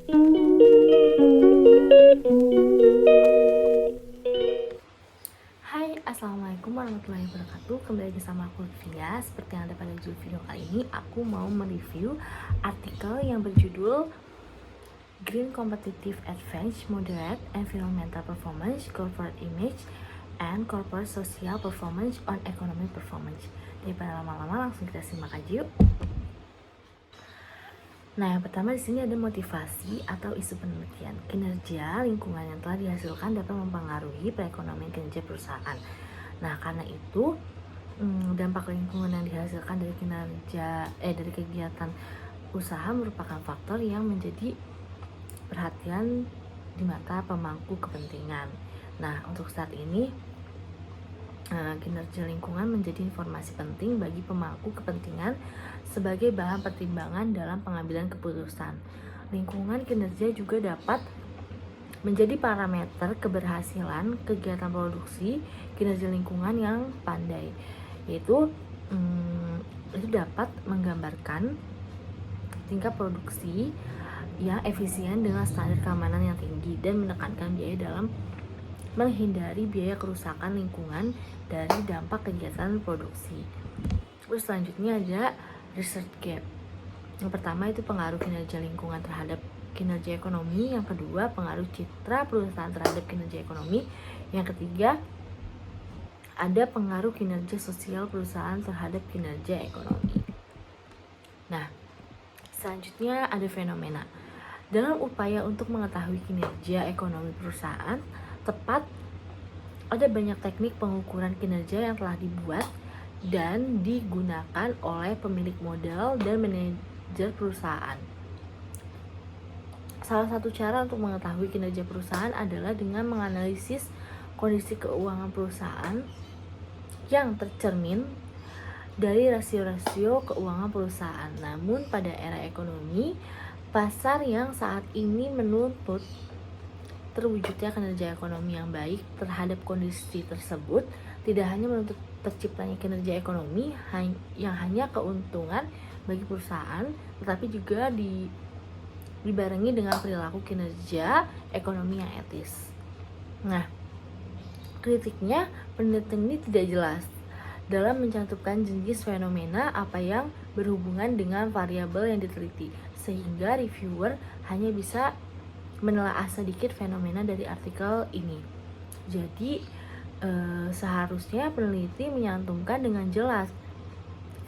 Hai, assalamualaikum warahmatullahi wabarakatuh. Kembali lagi sama aku Lutfia. Seperti yang ada pada judul video kali ini, aku mau mereview artikel yang berjudul Green Competitive Advantage, Moderate Environmental Performance, Corporate Image, and Corporate Social Performance on Economic Performance. Daripada lama-lama, langsung kita simak aja yuk. Nah, yang pertama di sini ada motivasi atau isu penelitian. Kinerja lingkungan yang telah dihasilkan dapat mempengaruhi perekonomian kinerja perusahaan. Nah, karena itu dampak lingkungan yang dihasilkan dari dari kegiatan usaha merupakan faktor yang menjadi perhatian di mata pemangku kepentingan. Nah, untuk saat ini kinerja lingkungan menjadi informasi penting bagi pemangku kepentingan sebagai bahan pertimbangan dalam pengambilan keputusan. Lingkungan kinerja juga dapat menjadi parameter keberhasilan kegiatan produksi kinerja lingkungan yang pandai, yaitu itu dapat menggambarkan tingkat produksi yang efisien dengan standar keamanan yang tinggi dan menekankan biaya dalam menghindari biaya kerusakan lingkungan dari dampak kegiatan produksi. Terus selanjutnya ada research gap. Yang pertama itu pengaruh kinerja lingkungan terhadap kinerja ekonomi. Yang kedua, pengaruh citra perusahaan terhadap kinerja ekonomi. Yang ketiga, ada pengaruh kinerja sosial perusahaan terhadap kinerja ekonomi. Nah, selanjutnya ada fenomena. Dalam upaya untuk mengetahui kinerja ekonomi perusahaan tepat, ada banyak teknik pengukuran kinerja yang telah dibuat dan digunakan oleh pemilik modal dan manajer perusahaan. Salah satu cara untuk mengetahui kinerja perusahaan adalah dengan menganalisis kondisi keuangan perusahaan yang tercermin dari rasio-rasio keuangan perusahaan. Namun pada era ekonomi pasar yang saat ini menuntut terwujudnya kinerja ekonomi yang baik terhadap kondisi tersebut tidak hanya menuntut terciptanya kinerja ekonomi yang hanya keuntungan bagi perusahaan, tetapi juga dibarengi dengan perilaku kinerja ekonomi yang etis. Nah, kritiknya penelitian ini tidak jelas dalam mencantumkan jenis fenomena apa yang berhubungan dengan variabel yang diteliti, sehingga reviewer hanya bisa menelaah sedikit fenomena dari artikel ini. Jadi seharusnya peneliti menyantumkan dengan jelas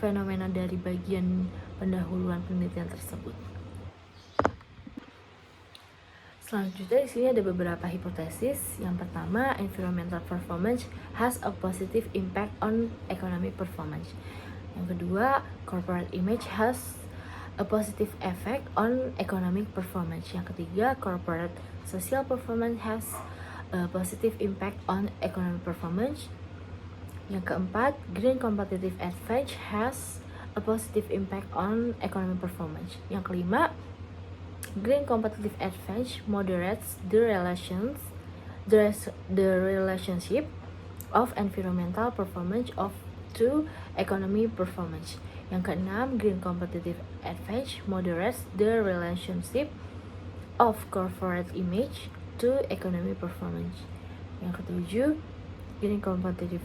fenomena dari bagian pendahuluan penelitian tersebut. Selanjutnya di sini ada beberapa hipotesis. Yang pertama, environmental performance has a positive impact on economic performance. Yang kedua, corporate image has a positive effect on economic performance. Yang ketiga, corporate social performance has a positive impact on economic performance. Yang keempat, green competitive advantage has a positive impact on economic performance. Yang kelima, green competitive advantage moderates the relationship of environmental performance to economic performance. Yang keenam, green competitive advantage moderates the relationship of corporate image to economic performance. Yang ketujuh, green competitive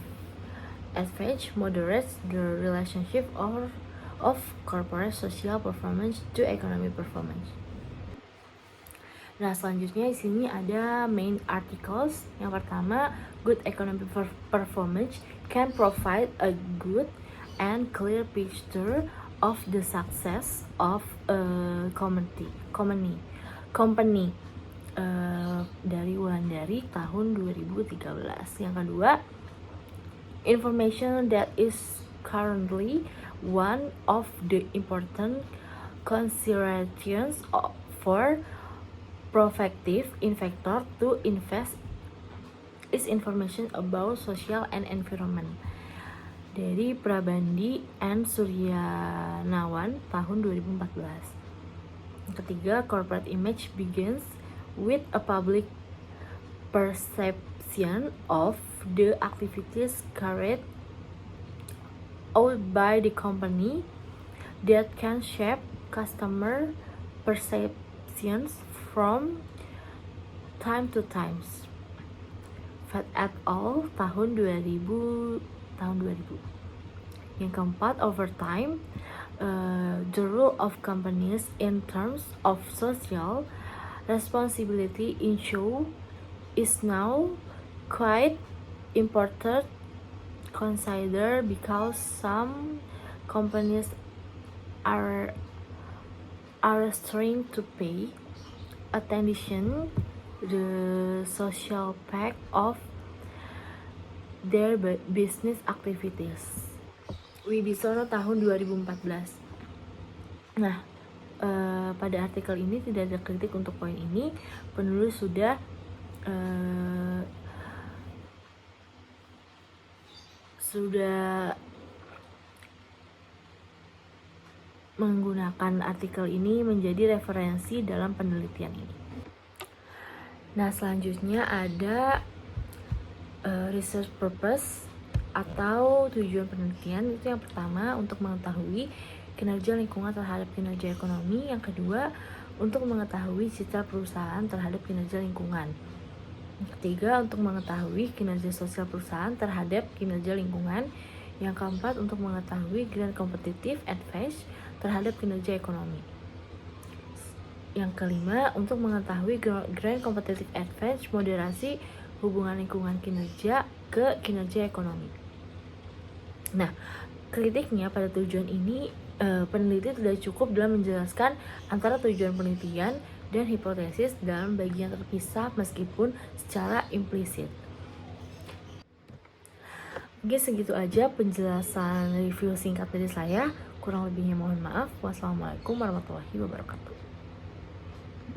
advantage moderates the relationship of corporate social performance to economic performance. Nah, selanjutnya di sini ada main articles. Yang pertama, good economic performance can provide a good and clear picture of the success of a company dari Wulandari tahun 2013. Yang kedua, information that is currently one of the important considerations for prospective investor to invest is information about social and environment, dari Prabandi and Suryanawan tahun 2014. Yang ketiga, corporate image begins with a public perception of the activities carried out by the company that can shape customer perceptions from time to times. Fed et al. tahun 2000. Yang keempat, over time, the role of companies in terms of social responsibility is now quite important consider because some companies are trying to pay attention the social pact of their business activities. Wibisono tahun 2014. Nah, pada artikel ini tidak ada kritik untuk poin ini. Penulis sudah menggunakan artikel ini menjadi referensi dalam penelitian ini. Nah, selanjutnya ada research purpose atau tujuan penelitian. Itu yang pertama, untuk mengetahui kinerja lingkungan terhadap kinerja ekonomi. Yang kedua, untuk mengetahui citra perusahaan terhadap kinerja lingkungan. Yang ketiga, untuk mengetahui kinerja sosial perusahaan terhadap kinerja lingkungan. Yang keempat, untuk mengetahui grand competitive advantage terhadap kinerja ekonomi. Yang kelima, untuk mengetahui grand competitive advantage moderasi hubungan lingkungan kinerja ke kinerja ekonomi. Nah, kritiknya pada tujuan ini, peneliti tidak cukup dalam menjelaskan antara tujuan penelitian dan hipotesis dalam bagian terpisah meskipun secara implisit. Oke, segitu aja penjelasan review singkat dari saya. Kurang lebihnya mohon maaf. Wassalamualaikum warahmatullahi wabarakatuh.